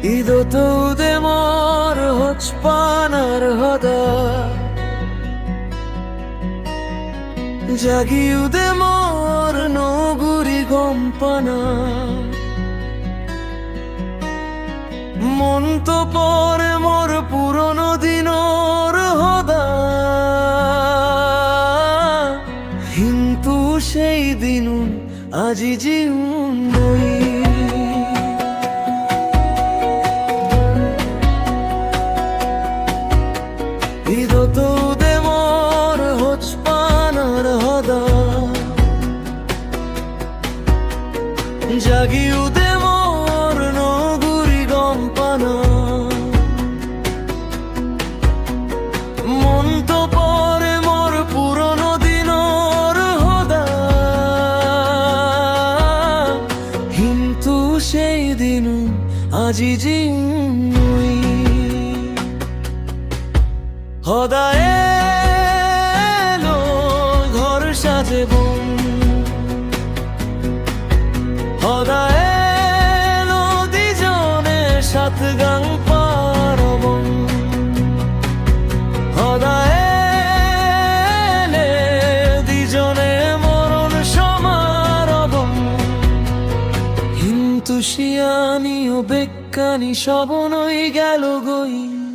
ইদোতে মর হচপানার হদা জাগিউদে মর নগুরি গম্পানা মন তো পরে মোর পুরনো দিনর হদা কিন্তু সেই দিন আজি জীবন নই ইদোতে মোর হচপানার হদা জাগিউদে মোর নগুরি গম্পানা মন তো পরে মোর পুরনো দিনর হদা কিন্তু সেই দিন আজি জিনুই হদা এলো ঘর সাজে বোন হদা এলো দিজনে সাত গাং পারবন হদা এলে দিজনে মরণ সমারবন কিন্তু শিয়ানি ও বেক্কানি সবনই গেল গই